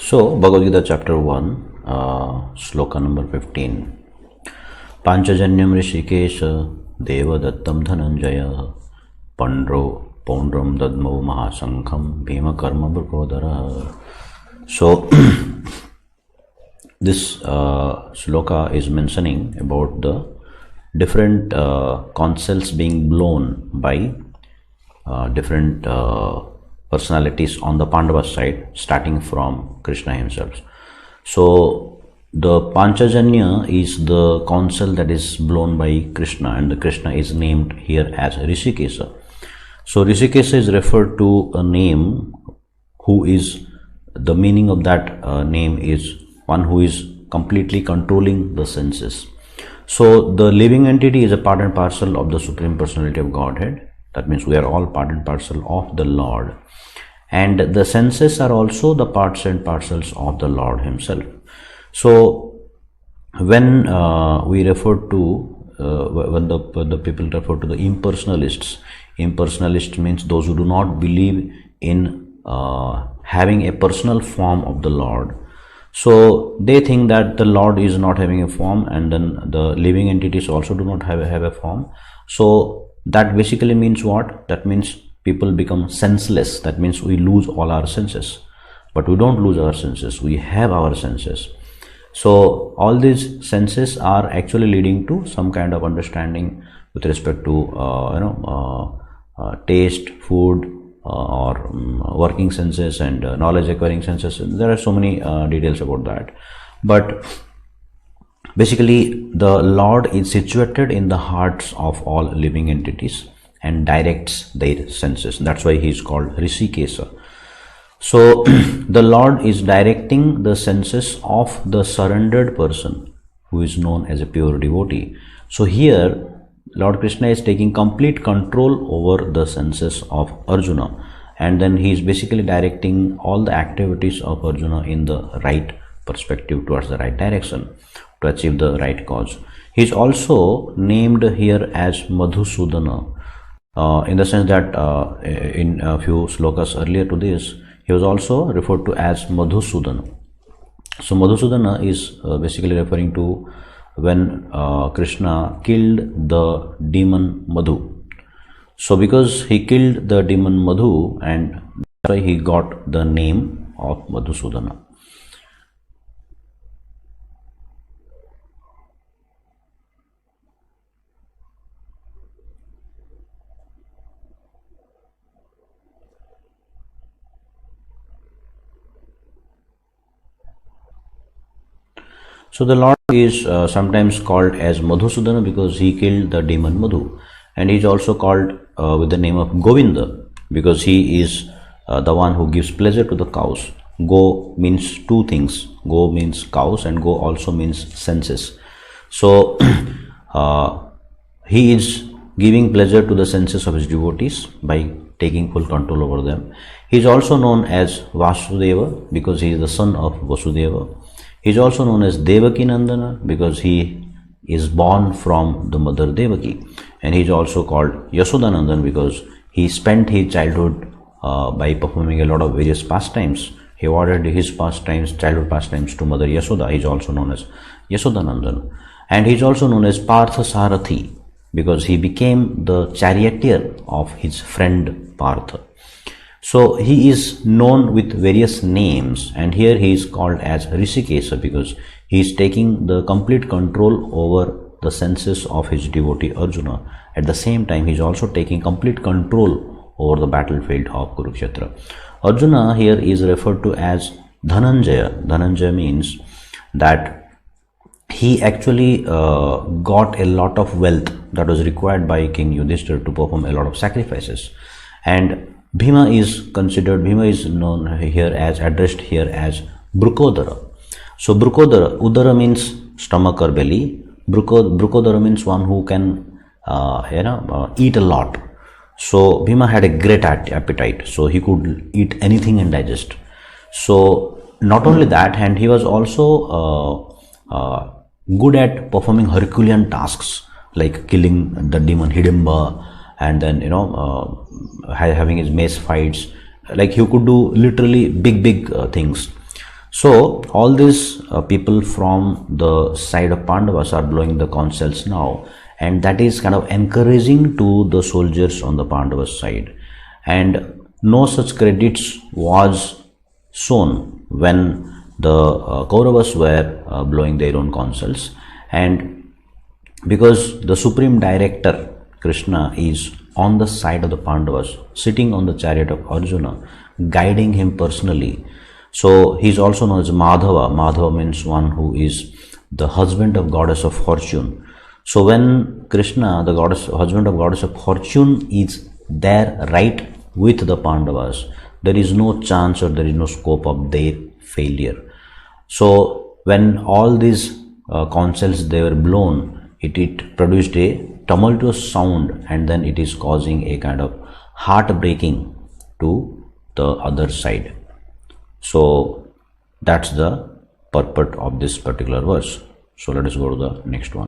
So, Bhagavad Gita chapter 1, Sloka number 15. Panchajanyam Rishikesha Devadattam Dhananjaya Pondram Dadmau Mahasankham Bhima Karma Brukodara. So, this sloka is mentioning about the different conchs being blown by different personalities on the Pandavas side, starting from Krishna himself. So the Panchajanya is the conch that is blown by Krishna, and the Krishna is named here as Rishikesha. So Rishikesha is referred to a name who is, the meaning of that name is one who is completely controlling the senses. So the living entity is a part and parcel of the Supreme Personality of Godhead. That means we are all part and parcel of the Lord. And the senses are also the parts and parcels of the Lord himself. So when we refer to, when the people refer to the impersonalists, impersonalist means those who do not believe in having a personal form of the Lord. So they think that the Lord is not having a form, and then the living entities also do not have a form. So that basically means what? That means people become senseless. That means we lose all our senses. But we don't lose our senses. We have our senses. So all these senses are actually leading to some kind of understanding with respect to taste, food, or working senses and knowledge acquiring senses. There are so many details about that. But basically, the Lord is situated in the hearts of all living entities and directs their senses. That's why he is called Rishikesha. So the Lord is directing the senses of the surrendered person who is known as a pure devotee. So here Lord Krishna is taking complete control over the senses of Arjuna, and then he is basically directing all the activities of Arjuna in the right perspective, towards the right direction, to achieve the right cause. He is also named here as Madhusudana, in the sense that in a few slokas earlier to this, he was also referred to as Madhusudana. So Madhusudana is basically referring to when Krishna killed the demon Madhu. So because he killed the demon Madhu, and that's why he got the name of Madhusudana. So the Lord is sometimes called as Madhusudana because he killed the demon Madhu, and he is also called with the name of Govinda because he is the one who gives pleasure to the cows. Go means two things. Go means cows, and go also means senses. So he is giving pleasure to the senses of his devotees by taking full control over them. He is also known as Vasudeva because he is the son of Vasudeva. He is also known as Devaki Nandana because he is born from the mother Devaki, and he is also called Yashodanandan because he spent his childhood by performing a lot of various pastimes. He awarded his childhood pastimes to mother Yashoda. He is also known as Yashodanandan, and he is also known as Parthasarathi because he became the charioteer of his friend Partha. So he is known with various names, and here he is called as Rishikesha because he is taking the complete control over the senses of his devotee Arjuna. At the same time, he is also taking complete control over the battlefield of Kurukshetra. Arjuna here is referred to as Dhananjaya. Dhananjaya means that he actually got a lot of wealth that was required by King Yudhishthira to perform a lot of sacrifices. And Bhima is known here as, addressed here as Brukodara. So Brukodara, Udara means stomach or belly. Brukodara means one who can eat a lot. So Bhima had a great appetite, so he could eat anything and digest. So not only that, and he was also good at performing Herculean tasks like killing the demon Hidimba, and then having his mace fights. Like he could do literally big things. So all these people from the side of Pandavas are blowing the conch shells now, and that is kind of encouraging to the soldiers on the Pandavas side. And no such credits was shown when the Kauravas were blowing their own conch shells, and because the supreme director Krishna is on the side of the Pandavas, sitting on the chariot of Arjuna, guiding him personally. So he is also known as Madhava. Madhava means one who is the husband of goddess of fortune. So when Krishna, the husband of goddess of fortune, is there right with the Pandavas, there is no chance or there is no scope of their failure. So when all these conch shells they were blown, it produced a tumultuous sound, and then it is causing a kind of heartbreaking to the other side. So that's the purport of this particular verse. So let us go to the next one.